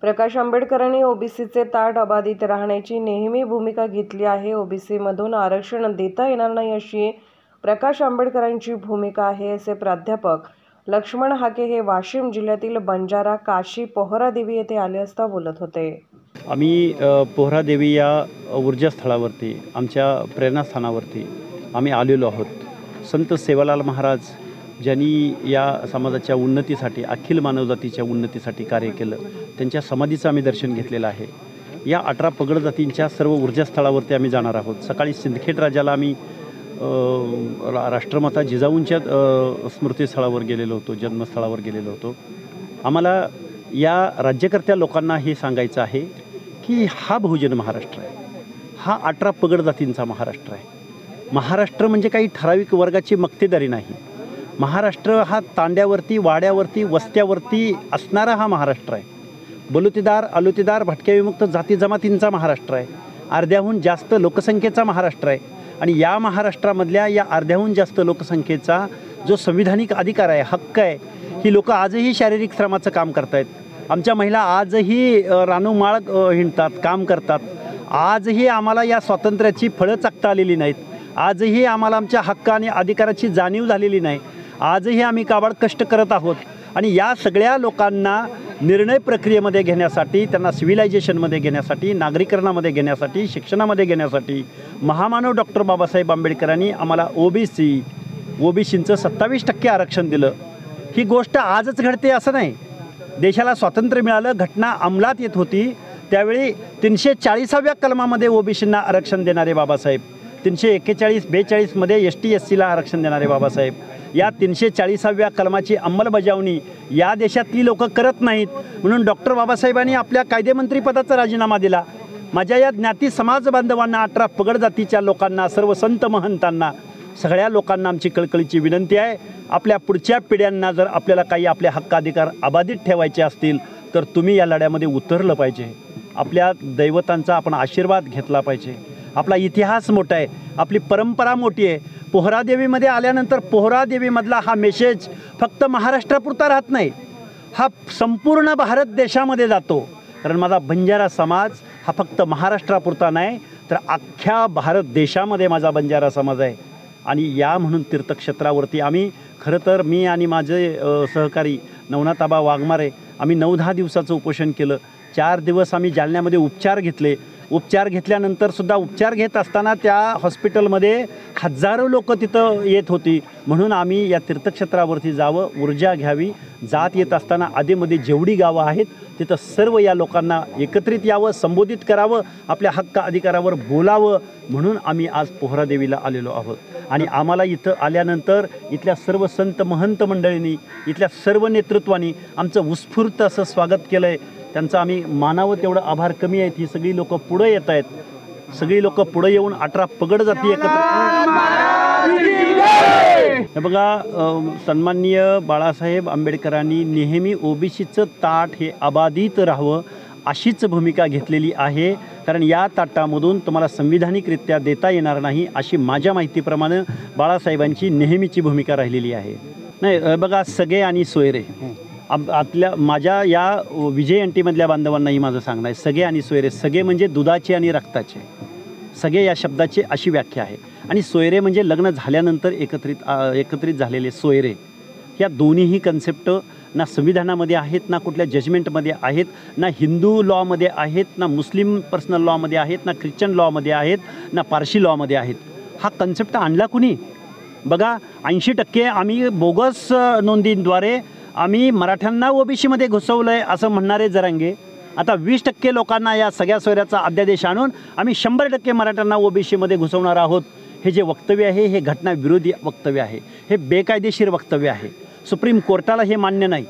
प्रकाश आंबेडकरांनी ओबीसीचे ताट अबाधित राहण्याची नेहमी भूमिका घेतली आहे. ओबीसीमधून आरक्षण देता येणार नाही अशी प्रकाश आंबेडकरांची भूमिका आहे, असे प्राध्यापक लक्ष्मण हाके हे वाशिम जिल्ह्यातील बंजारा काशी पोहरादेवी येथे आले असता बोलत होते. आम्ही पोहरादेवी या ऊर्जास्थळावरती आमच्या प्रेरणास्थानावरती आम्ही आलेलो आहोत. संत सेवालाल महाराज ज्यांनी या समाजाच्या उन्नतीसाठी, अखिल मानवजातीच्या उन्नतीसाठी कार्य केलं, त्यांच्या समाधीचं आम्ही दर्शन घेतलेलं आहे. या 18 पगड जातींच्या सर्व ऊर्जास्थळावरती आम्ही जाणार आहोत. सकाळी सिंदखेड राजाला आम्ही राष्ट्रमाता जिजाऊंच्या स्मृतीस्थळावर गेलेलो होतो, जन्मस्थळावर गेलेलो होतो. आम्हाला या राज्यकर्त्या लोकांना हे सांगायचं आहे की हा बहुजन महाराष्ट्र आहे, हा 18 पगड जातींचा महाराष्ट्र आहे. महाराष्ट्र म्हणजे काही ठराविक वर्गाची मक्तेदारी नाही. महाराष्ट्र हा तांड्यावरती, वाड्यावरती, वस्त्यावरती असणारा हा महाराष्ट्र आहे. बलुतेदार, अलुतेदार, भटक्या विमुक्त जाती जमातींचा महाराष्ट्र आहे. अर्ध्याहून जास्त लोकसंख्येचा महाराष्ट्र आहे. आणि या महाराष्ट्रामधल्या या अर्ध्याहून जास्त लोकसंख्येचा जो संविधानिक अधिकार आहे, हक्क आहे, ही लोक आजही शारीरिक श्रमाचं काम करत आहेत. आमच्या महिला आजही रानूमाळ हिंडतात, काम करतात. आजही आम्हाला या स्वातंत्र्याची फळं चाखता आलेली नाहीत. आजही आम्हाला आमच्या हक्क आणि अधिकाराची जाणीव झालेली नाही. आजही आम्ही काबाड कष्ट करत आहोत. आणि या सगळ्या लोकांना निर्णय प्रक्रियेमध्ये घेण्यासाठी, त्यांना सिव्हिलायझेशनमध्ये घेण्यासाठी, नागरीकरणामध्ये घेण्यासाठी, शिक्षणामध्ये घेण्यासाठी महामानव डॉक्टर बाबासाहेब आंबेडकरांनी आम्हाला ओबीसींचं 27% आरक्षण दिलं. ही गोष्ट आजच घडते असं नाही. देशाला स्वातंत्र्य मिळालं, घटना अंमलात येत होती, त्यावेळी 340व्या कलमामध्ये ओबीसींना आरक्षण देणारे बाबासाहेब, 341-42मध्ये ST SCला आरक्षण देणारे बाबासाहेब, या 340व्या कलमाची अंमलबजावणी या देशातली लोक करत नाहीत. म्हणून डॉक्टर बाबासाहेबांनी आपल्या कायदेमंत्रीपदाचा राजीनामा दिला. माझ्या या ज्ञाती समाज बांधवांना, 18 पगड जातीच्या लोकांना, सर्व संत महंतांना, सगळ्या लोकांना आमची कळकळीची विनंती आहे, आपल्या पुढच्या पिढ्यांना जर आपल्याला काही आपले हक्क अधिकार अबाधित ठेवायचे असतील तर तुम्ही या लढ्यामध्ये उतरलं पाहिजे. आपल्या दैवतांचा आपण आशीर्वाद घेतला पाहिजे. आपला इतिहास मोठा आहे, आपली परंपरा मोठी आहे. पोहरादेवीमध्ये आल्यानंतर पोहरादेवीमधला हा मेसेज फक्त महाराष्ट्रापुरता राहत नाही, हा संपूर्ण भारत देशामध्ये जातो. कारण माझा बंजारा समाज हा फक्त महाराष्ट्रापुरता नाही, तर अख्ख्या भारत देशामध्ये माझा बंजारा समाज आहे. आणि या म्हणून तीर्थक्षेत्रावरती आम्ही, खरं तर मी आणि माझे सहकारी नवनाथाबा वाघमारे, आम्ही 9-10 दिवसाचं उपोषण केलं. 4 दिवस आम्ही जालन्यामध्ये उपचार घेतले. उपचार घेतल्यानंतरसुद्धा उपचार घेत असताना त्या हॉस्पिटलमध्ये हजारो लोक तिथं येत होती. म्हणून आम्ही या तीर्थक्षेत्रावरती जावं, ऊर्जा घ्यावी. जात येत असताना आधीमध्ये जेवढी गावं आहेत तिथं सर्व या लोकांना एकत्रित यावं, संबोधित करावं, आपल्या हक्क अधिकारावर बोलावं, म्हणून आम्ही आज पोहरादेवीला आलेलो आहोत. आणि आम्हाला इथं आल्यानंतर इथल्या सर्व संत महंत मंडळींनी, इथल्या सर्व नेतृत्वानी आमचं उत्स्फूर्त असं स्वागत केलं आहे. त्यांचं आम्ही मानावं तेवढं आभार कमी आहेत. ही सगळी लोकं पुढं येत आहेत. सगळी लोकं पुढं येऊन 18 पगड जाती एकत्र. हे बघा, सन्माननीय बाळासाहेब आंबेडकरांनी नेहमी ओबीसीचं ताट हे अबाधित राहावं अशीच भूमिका घेतलेली आहे. कारण या ताटामधून तुम्हाला संविधानिकरित्या देता येणार नाही अशी माझ्या माहितीप्रमाणे बाळासाहेबांची नेहमीची भूमिका राहिलेली आहे. नाही बघा, सगळे आणि सोयरे, आतल्या माझ्या या विजय एनटीमधल्या बांधवांनाही माझं सांगणं आहे, सगळे आणि सोयरे. सगळे म्हणजे दुधाचे आणि रक्ताचे, सगळे या शब्दाची अशी व्याख्या आहे. आणि सोयरे म्हणजे लग्न झाल्यानंतर एकत्रित झालेले सोयरे. या दोन्हीही कन्सेप्ट ना संविधानामध्ये आहेत, ना कुठल्या जजमेंटमध्ये आहेत, ना हिंदू लॉमध्ये आहेत, ना मुस्लिम पर्सनल लॉमध्ये आहेत, ना ख्रिश्चन लॉमध्ये आहेत, ना पारशी लॉमध्ये आहेत. हा कन्सेप्ट आणला कुणी? बघा, 80% आम्ही बोगस नोंदींद्वारे आम्ही मराठ्यांना ओबीसीमध्ये घुसवलं आहे असं म्हणणारे जरांगे आता 20% लोकांना या सगळ्या सोयऱ्याचा अध्यादेश आणून आम्ही 100% मराठ्यांना ओबीसीमध्ये घुसवणार आहोत. हे जे वक्तव्य आहे हे घटनाविरोधी वक्तव्य आहे, हे बेकायदेशीर वक्तव्य आहे. सुप्रीम कोर्टाला हे मान्य नाही,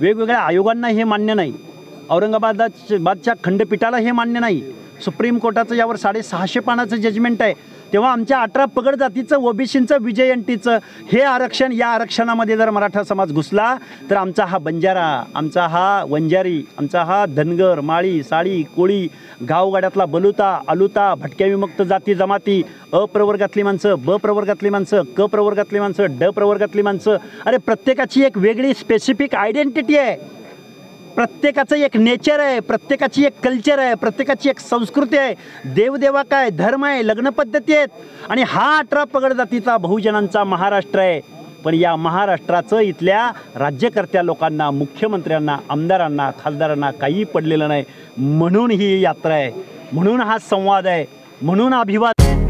वेगवेगळ्या आयोगांना हे मान्य नाही, औरंगाबादच्या खंडपीठाला हे मान्य नाही. सुप्रीम कोर्टाचं यावर 650 पानाचं जजमेंट आहे. तेव्हा आमच्या 18 पगड जातीचं, ओबीसींचं, विजय एनटीचं हे आरक्षण, या आरक्षणामध्ये जर मराठा समाज घुसला तर आमचा हा बंजारा, आमचा हा वंजारी, आमचा हा धनगर, माळी, साळी, कोळी, गावगाड्यातला बलुता, अलुता, भटक्या विमुक्त जाती जमाती, अ प्रवर्गातली माणसं, ब प्रवर्गातली माणसं, क प्रवर्गातली माणसं, ड प्रवर्गातली माणसं, अरे प्रत्येकाची एक वेगळी स्पेसिफिक आयडेंटिटी आहे. प्रत्येकाचं एक नेचर आहे, प्रत्येकाची एक कल्चर आहे, प्रत्येकाची एक संस्कृती आहे, देवदेवा काय धर्म आहे, लग्न पद्धती आहेत आणि हा 18 पगड जातीचा बहुजनांचा महाराष्ट्र आहे. पण या महाराष्ट्राचं इथल्या राज्यकर्त्या लोकांना, मुख्यमंत्र्यांना, आमदारांना, खासदारांना काही पडलेलं नाही. म्हणून ही यात्रा आहे, म्हणून हा संवाद आहे, म्हणून अभिवादन.